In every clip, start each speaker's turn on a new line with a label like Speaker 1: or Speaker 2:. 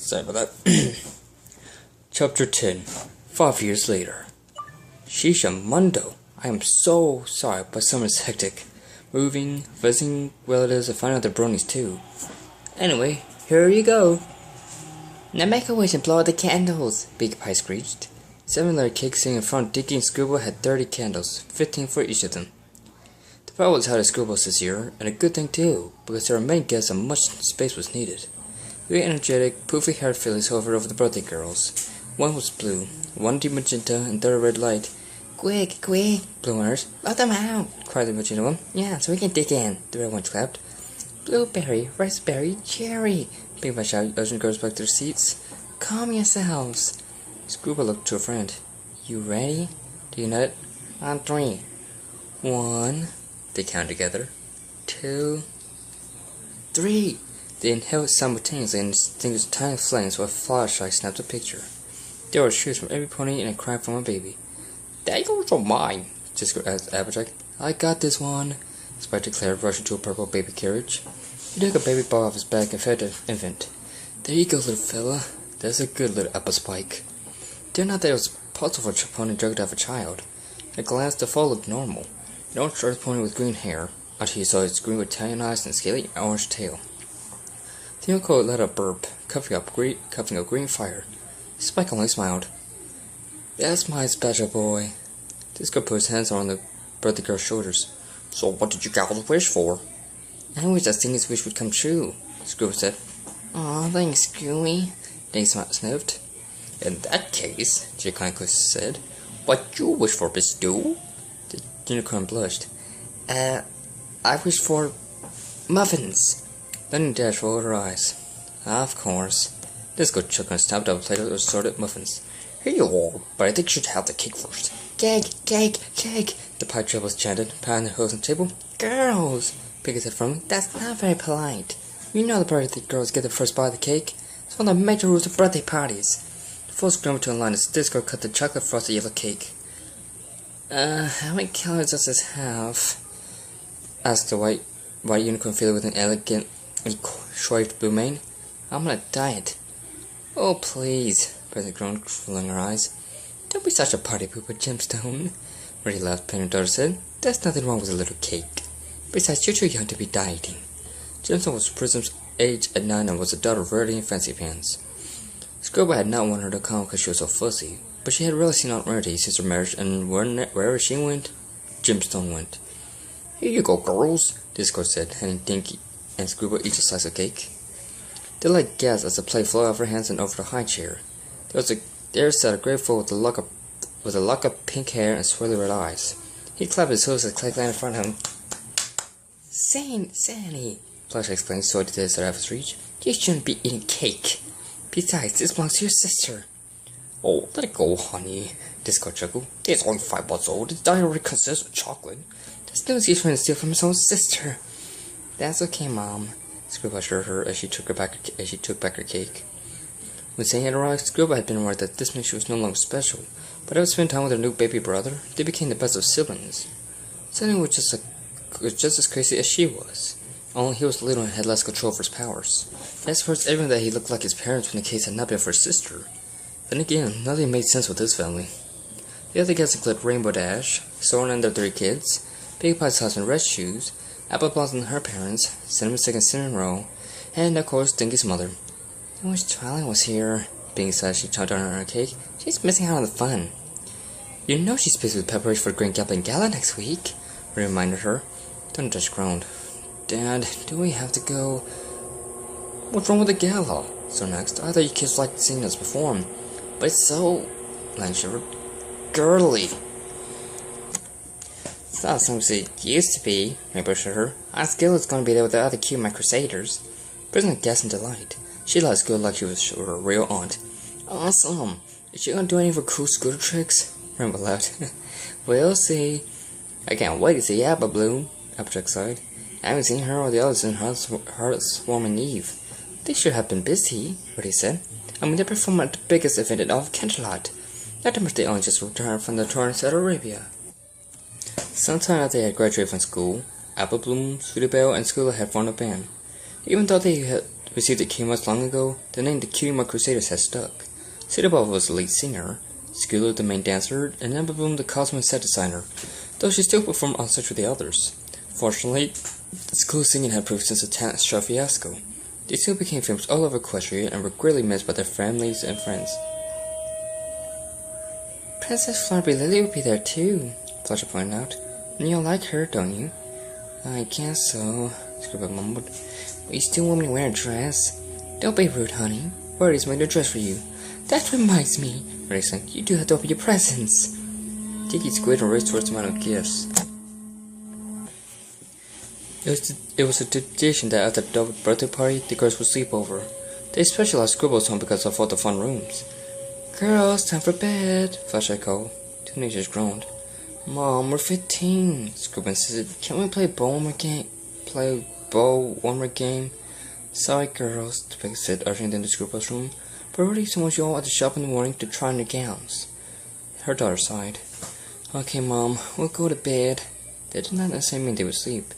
Speaker 1: Sorry about that. Chapter 10. 5 years later. Shisha Mundo. I am so sorry, but summer's hectic. Moving, visiting relatives, and finding out their bronies too. Anyway, here you go. Now make a wish and blow out the candles, Big Pie screeched. 7 layer cake sitting in front of Dicky and Screwball had 30 candles, 15 for each of them. The party was held at Screwball's this year, and a good thing too, because there were many guests and much space was needed. Very energetic, poofy-haired fillies hovered over the birthday girls. One was blue, one deep magenta, and the other red light. Quick, quick, Blue Earth. Let them out, cried the magenta one. Yeah, so we can dig in, the red one clapped. Blueberry, raspberry, cherry, Big Pie shouted, urging the girls back to their seats. Calm yourselves. Screwball looked to a friend. You ready? Do you know it? On 3. 1. They counted together. 2. 3. They inhaled simultaneously and extinguished tiny flames while a flashlight snapped a picture. There were shrieks from every pony and a cry from a baby. That goes on mine, Cisco asked Applejack. I got this one, Spike declared, rushing to a purple baby carriage. He took a baby ball off his back and fed the infant. There you go, little fella. That's a good little apple, Spike. Didn't know that it was possible for a pony to drug out a child. At a glance, the foal looked normal. An orange-shirted pony with green hair, until you saw its green with Italian eyes and scaly orange tail. The uncle let out a burp, coughing up green fire. Spike only smiled. That's my special boy. Disco put his hands on the birthday girl's shoulders. So what did you gals wish for? I wish that Stingy's wish would come true, Scrooge said. Aw, thanks, Screwy, Dingy sniffed. In that case, Jackie said, what you wish for, Miss Stew? The unicorn blushed. I wish for muffins. Then Dash rolled her eyes. Of course. Disco chuckled and snapped up a plate of assorted muffins. Here you are, but I think you should have the cake first. Cake, cake, cake, the pie troubles chanted, pounding their hose on the table. Girls, Piggy said firmly, that's not very polite. You know the birthday girls get the first bite of the cake. It's one of the major rules of birthday parties. The four scrambled to a line as Disco cut the chocolate frosted yellow cake. How many calories does this have? Asked the white unicorn filly with an elegant and coiffed blue mane. I'm on a diet. Oh, please, President groaned, rolling her eyes. Don't be such a party pooper, Gemstone. Reddy laughed, Penny daughter said. There's nothing wrong with a little cake. Besides, you're too young to be dieting. Gemstone was Prism's age at 9 and was the daughter of Rarity and Fancy Pants. Screwball had not wanted her to come because she was so fussy, but she had really seen Aunt Rarity since her marriage, and wherever she went, Gemstone went. Here you go, girls, Disco said, handing Dinky and Screwball each a slice of cake. Delight gasped as the plate flew off her hands and over the high chair. There sat a great fool with a lock of pink hair and swirly red eyes. He clapped his heels as the cake landed in front of him. Sandy, Flash exclaimed, so it is out of his reach. You shouldn't be eating cake. Besides, this belongs to your sister. Oh, let it go, honey, Disco chuckled. It's only 5 months old. Its diet already consists of chocolate. There's no excuse for him to steal from his own sister. That's okay, Mom, Screwball assured her as she took back her cake. When Sandy had arrived, Screwball had been aware that this meant she was no longer special, but as spending time with her new baby brother, they became the best of siblings. Sandy was just as crazy as she was, only he was little and had less control over his powers. As for everyone that he looked like his parents when the case had not been for his sister. Then again, nothing made sense with his family. The other guests included Rainbow Dash, Soren and their 3 kids, Big Pie's husband Red Shoes, Apple Blossom and her parents, Cinnamon Stick and Cinnamon Roll, and of course Dinky's mother. I wish Twilight was here, Bing said as she chomped down on her cake. She's missing out on the fun. You know she's busy with preparation for the Grand Galloping Gala next week, Ray reminded her. Thunderdash groaned. Dad, do we have to go? What's wrong with the gala? So next, I thought you kids liked seeing us perform. But it's so, Lang shivered, girly. It's not something it used to be, Rainbow assured her. Our skill is going to be there with the other cute my crusaders. Prism gasped in delight. She let us go like she was her real aunt. Awesome! Is she going to do any of her cool scooter tricks? Rainbow laughed. We'll see. I can't wait to see Apple Bloom, Applejack sighed. I haven't seen her or the others in Heartswarm and Eve. They should have been busy, Reddy said. I mean, they performed at the biggest event in all of Canterlot. Not too much they only just returned from the tour in Saudi Arabia. Sometime after they had graduated from school, Apple Bloom, Sweetie Belle, and Schooler had formed a band. Even though they received a key much long ago, the name the Cutie Crusaders has stuck. Cedar Ball was the lead singer, Skillet the main dancer, and Amber Bloom the costume and set designer, though she still performed on stage with the others. Fortunately, the school singing had proved since the talent show fiasco. They still became famous all over Equestria and were greatly missed by their families and friends. Princess Florby Lily will be there too, Fletcher pointed out. And you'll like her, don't you? I guess so, Scribble mumbled. But you still want me to wear a dress? Don't be rude, honey. Birdie's made a dress for you. That reminds me, Birdie said, you do have to open your presents. Tiki squealed and raced towards the amount of gifts. It was a tradition that at the birthday party, the girls would sleep over. They specialized Scribble's home because of all the fun rooms. Girls, time for bed, Fletcher called. Teenagers groaned. Mom, we're 15, Scribble insisted. Can't we play one more game? Sorry, girls, the pig said, ushering them to Scribble's room. But already someone you all at the shop in the morning to try on their gowns. Her daughter sighed. Okay, Mom, we'll go to bed. That did not necessarily mean they would sleep.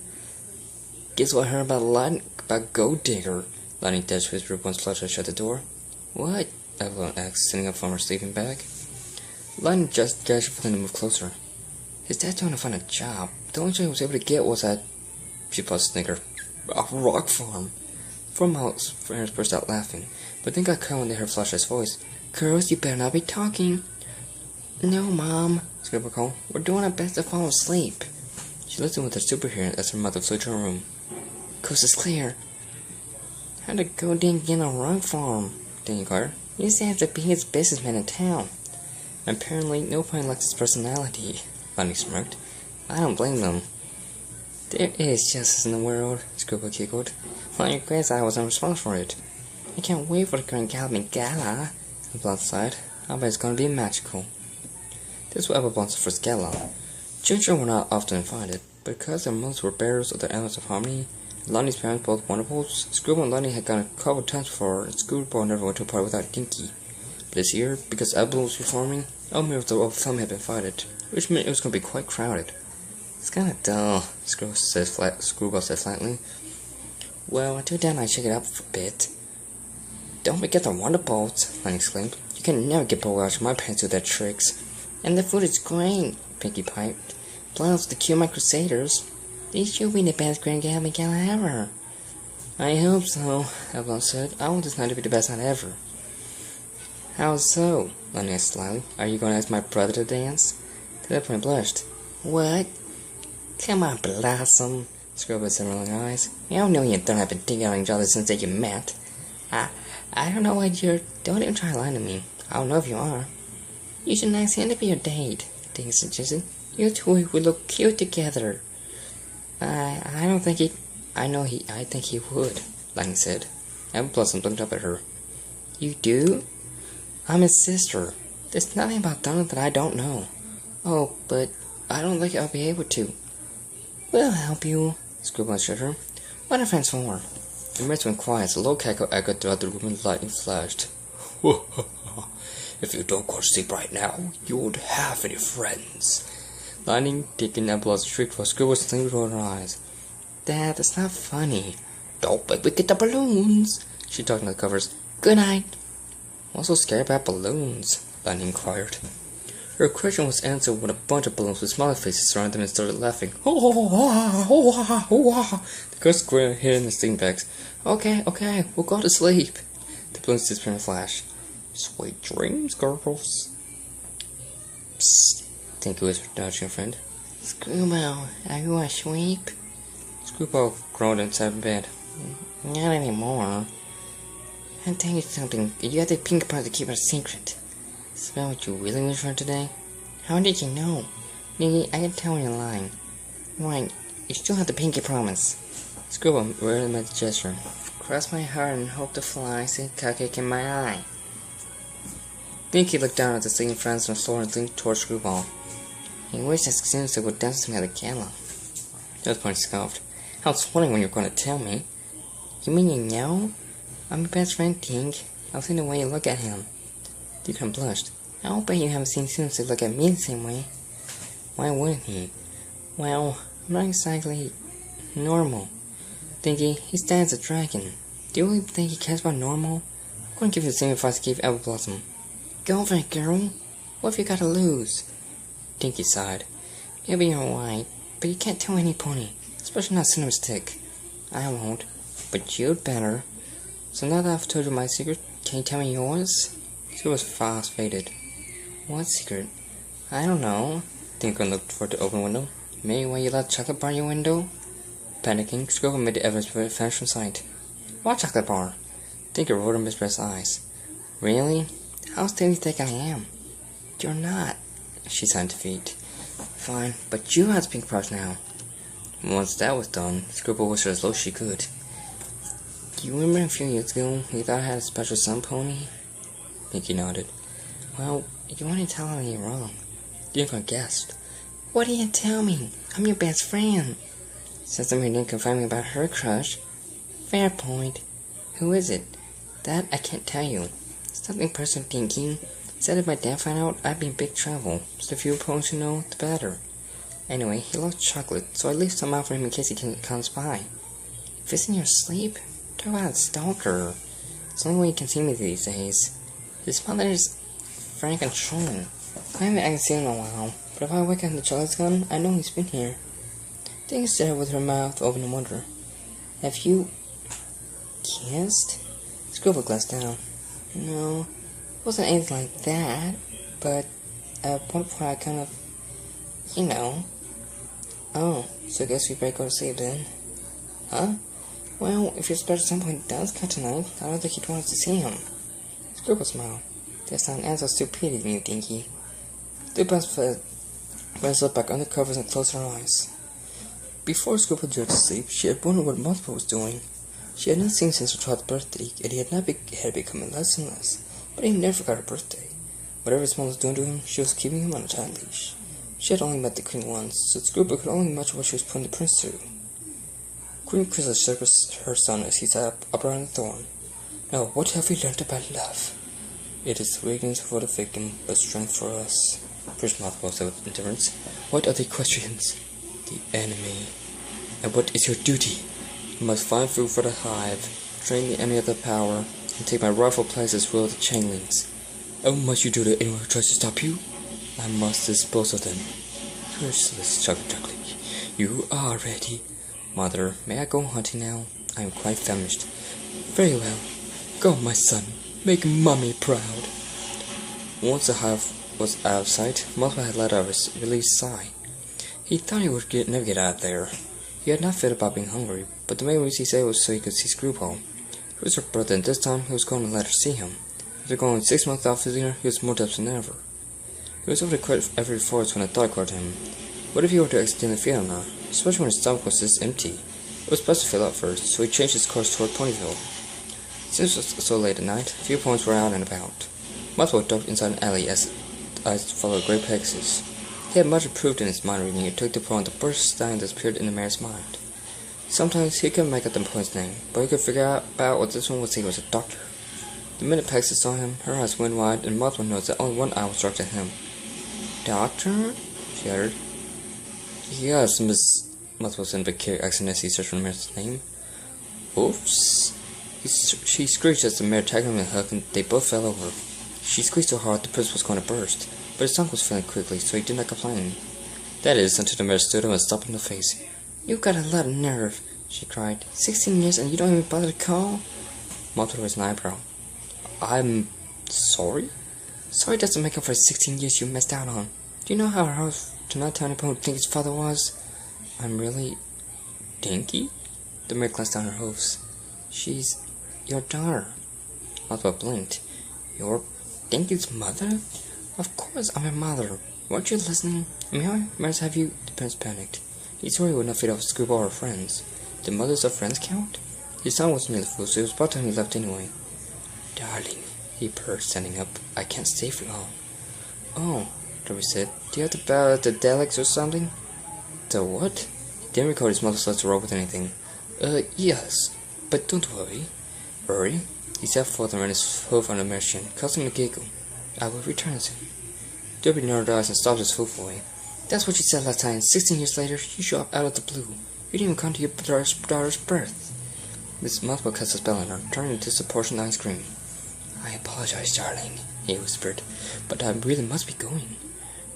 Speaker 1: Guess what I heard about Gold Digger? Lightning Dash whispered once Fletcher shut the door. What? Evelyn asked, sitting up from her sleeping bag. Lightning just gasped for them to move closer. His dad's trying to find a job. The only job he was able to get was at, she paused, snicker, a rock farm. For a moment, friends burst out laughing, but then got cut when they heard Fletcher's voice. Girls, you better not be talking. No, Mom, Scribble called. We're doing our best to fall asleep. She listened with her super hearing as her mother flew to her room. Coast is clear. How to go get a rock farm? Danny inquired. He used to have the biggest businessman in town. Apparently, nobody likes his personality, Bunny smirked. I don't blame them. There is justice in the world, Scribble giggled. Well, your guess I wasn't responsible for it. I can't wait for the Grand Galloping Gala, Blonde sighed. I bet it's gonna be magical. This was Everblood's first gala. Children were not often invited, but because their mothers were bearers of the Elements of Harmony, and Lonnie's parents both wonderfuls, Scribble and Lonnie had gone a couple times before, and Screwball never went to a party without Dinky. But this year, because Everblood was performing, all members of the royal family had been invited, which meant it was going to be quite crowded. It's kinda dull, Screwball said flatly. Well, until then I check it out for a bit. Don't forget the Wonderbolts, Lonnie exclaimed. You can never get bored watching my parents do their tricks. And the food is great, Pinkie piped. Plus, the Cutie Crusaders. These should be the best Grand Galloping Gala ever. I hope so, Evelyn said. I want this night to be the best night ever. How so? Lonnie asked slyly. Are you going to ask my brother to dance? To that point blushed. What? Come on, Blossom, Scribble said, rolling her eyes. We all know you don't have been thinking on each other since that you met. I don't know what you're... Don't even try lying to me. I don't know if you are. You should ask him to be your date, Dinky suggested. You two would look cute together. I don't think he... I think he would, Lightning said. Apple Blossom looked up at her. You do? I'm his sister. There's nothing about Donald that I don't know. Oh, but I don't think I'll be able to. We'll help you, Scribble assured her. What are friends for? The rest went quiet as a low cackle echoed throughout the room and lightning flashed. If you don't go to sleep right now, you won't have any friends. Lightning, Dick, and Apple shrieked while Scribble slingered her eyes. Dad, that's not funny. Don't make me get the balloons, she talked in the covers. Good night. I'm so scared about balloons, Lightning inquired. Her question was answered when a bunch of balloons with smiley faces surrounded them and started laughing. The girls squared hid in the sleeping bags. Okay, we'll go to sleep. The balloons disappeared in a flash. Sweet dreams, girls. Psst, Dinky whispered, nudging her friend. Screwball, are you asleep? Screwball groaned inside the bed. Not anymore. I'll tell you something. You have the pink part to keep it a secret. Is that what you really wish for today? How did you know? Dinky, I can tell when you're lying. Right, you still have the pinky promise. Screwball rarely made the gesture. Cross my heart and hope to fly, see cupcake in my eye. Dinky looked down at the sleeping friends on the floor and leaned towards Screwball. He wished his sister would dance with me at the gala. The other point scoffed. I was wondering when you were going to tell me. You mean you know? I'm your best friend, Dink. I've seen the way you look at him. Deacon blushed. I'll bet you haven't seen Susan look at me the same way. Why wouldn't he? Well, I'm not exactly normal. Dinky, his dad's a dragon. Do you really think he cares about Normal? I wouldn't give you the same advice I gave Apple Blossom. Go for it, girl. What have you got to lose? Dinky sighed. Maybe you're right, but you can't tell any pony, especially not Cinnamon Stick. I won't, but you'd better. So now that I've told you my secret, can you tell me yours? She was fast faded. What secret? I don't know. Tinker looked for the open window. Maybe why you let chocolate bar your window? Panicking, Scribble made the evidence vanish from sight. What chocolate bar? Tinker rolled her mispressed eyes. Really? How still do you think I am? You're not. She signed defeat. Fine, but you have pink brush now. Once that was done, Scribble whispered as low as she could. Do you remember a few years ago you thought I had a special sun pony? Pinky nodded. Well, you want to tell me you're wrong. Dinka guessed. What do you tell me? I'm your best friend. Since I'm here, didn't confide me about her crush. Fair point. Who is it? That I can't tell you. Something personal, Dinky. Said if my dad found out, I'd be in big trouble. So the fewer ponies you know, the better. Anyway, he loves chocolate, so I leave some out for him in case he comes by. If it's in your sleep, talk about a stalker. It's the only way you can see me these days. His mother is frank and strong. I haven't seen him in a while, but if I wake up in the chocolate's gun, I know he's been here. Dinky stared with her mouth open in wonder. Have you kissed? Scribble glanced down. No, it wasn't anything like that, but at one point I kind of, you know. Oh, so I guess we better go to sleep then. Huh? Well, if your special at some point does come tonight, I don't think you'd want us to see him. Scribble smiled. That's not an answer of stupidity than you, Dinky. The best slipped back under covers and closed her eyes. Before Scribble drifted to sleep, she had wondered what Mothra was doing. She had not seen him since her child's birthday, and he had becoming less and less, but he never forgot her birthday. Whatever his mom was doing to him, she was keeping him on a tight leash. She had only met the queen once, so Scribble could only imagine what she was putting the prince through. Queen Chrysalis shook her son as he sat upright on the throne. Now, what have we learned about love? It is weakness for the victim, but strength for us. Prince Mothra said with indifference. What are the questions? The enemy. And what is your duty? You must find food for the hive, train the enemy of the power, and take my rightful place as ruler of the Changelings. And what must you do to anyone who tries to stop you? I must dispose of them. Chrysalis chuckled. You are ready. Mother, may I go hunting now? I am quite famished. Very well. Go, my son. Make Mommy proud. Once the hive was out of sight, Mothra had let out a relieved sigh. He thought he would never get out of there. He had not felt about being hungry, but the main reason he said was so he could see Screwball. He was her brother, and this time he was going to let her see him. After going 6 months without visiting her, he was more desperate than ever. He was over to quit every forest when a thought occurred to him. What if he were to accidentally feed on her, especially when his stomach was this empty? It was best to fill up first, so he changed his course toward Ponyville. Since it was so late at night, a few ponies were out and about. Mothra ducked inside an alley as eyes followed Great Pegasus. He had much improved in his mind reading. It took the point the first stallion that appeared in the mare's mind. Sometimes he couldn't make out the pony's name, but he could figure out what this one would say was a doctor. The minute Pegasus saw him, her eyes went wide, and Mothra noticed that only one eye was directed at him. Doctor? She uttered. Yes, Miss... Mothra said in a peculiar accent as he searched for the mare's name. Oops. She screeched as the mare tagged him in a hook, and they both fell over. She squeezed so hard the prince was going to burst, but his tongue was filling quickly, so he did not complain. That is, until the mare stood up and stopped him in the face. You've got a lot of nerve, she cried. 16 years and you don't even bother to call? Mothra raised an eyebrow. I'm sorry? Sorry doesn't make up for the 16 years you missed out on. Do you know how hard to not tell anyone who Dinky's father was? I'm really... Dinky? The mare glanced down her hooves. She's... your daughter. Mothra blinked. Your... Dinky's mother? Of course I'm her mother. Weren't you listening? May I have you? The prince panicked. He swore he would not feed off Screwball or friends. Did mothers of friends count? His son was nearly full, so it was about time he left anyway. Darling, he purred, standing up. I can't stay for long. Oh, Derby said. Do you have to bow at the Daleks or something? The what? He didn't record his mother's letter with anything. Yes. But don't worry. Worry? He sat forth and ran his hoof on the mare's chin, causing a giggle. I will return it. Derby narrowed her eyes and stopped his hoof away. That's what you said last time. 16 years later, you show up out of the blue. You didn't even come to your daughter's birth. Miss Mouthful cast a spell on her, turning into a portion of ice cream. I apologize, darling, he whispered, but I really must be going.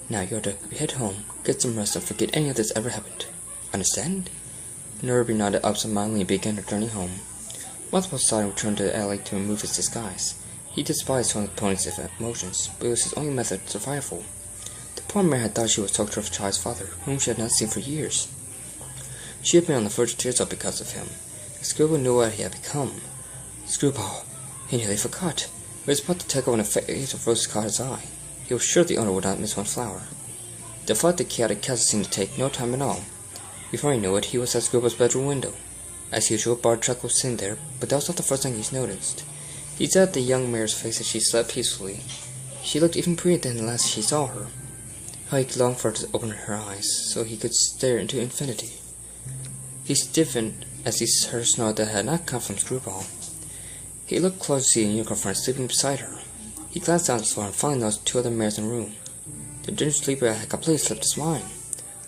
Speaker 1: Now you're to head home, get some rest, and forget any of this ever happened. Understand? Nerby nodded absentmindedly and began her journey home. Mouthful saw him return to the alley to remove his disguise. He despised showing the pony's emotions, but it was his only method of survival. The poor mare had thought she was talking to her child's father, whom she had not seen for years. She had been on the verge of tears up because of him. Screwball knew what he had become. Screwball! He nearly forgot. He was about to take over when a face of roses caught his eye. He was sure the owner would not miss one flower. The flight of the chaotic castle seemed to take no time at all. Before he knew it, he was at Screwball's bedroom window. As usual, Bartrock was sitting there, but that was not the first thing he's noticed. He saw the young mare's face as she slept peacefully. She looked even prettier than the last she saw her. How he longed for her to open her eyes, so he could stare into infinity. He stiffened as he heard a snore that had not come from Screwball. He looked close to see a unicorn friend sleeping beside her. He glanced down the floor and finally noticed two other mares in the room. The ginger sleeper had completely slipped his mind.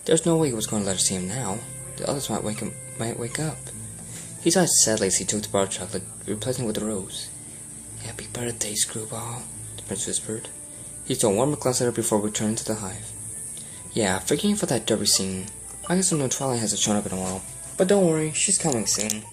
Speaker 1: There was no way he was going to let her see him now. The others might wake up. He sighed sadly as he took the bar of chocolate, replacing it with a rose. Happy birthday, Screwball, the prince whispered. He stole one more glance at her before returning to the hive. Yeah, forgetting for that derby scene. I guess the new Twilight hasn't shown up in a while. But don't worry, she's coming soon.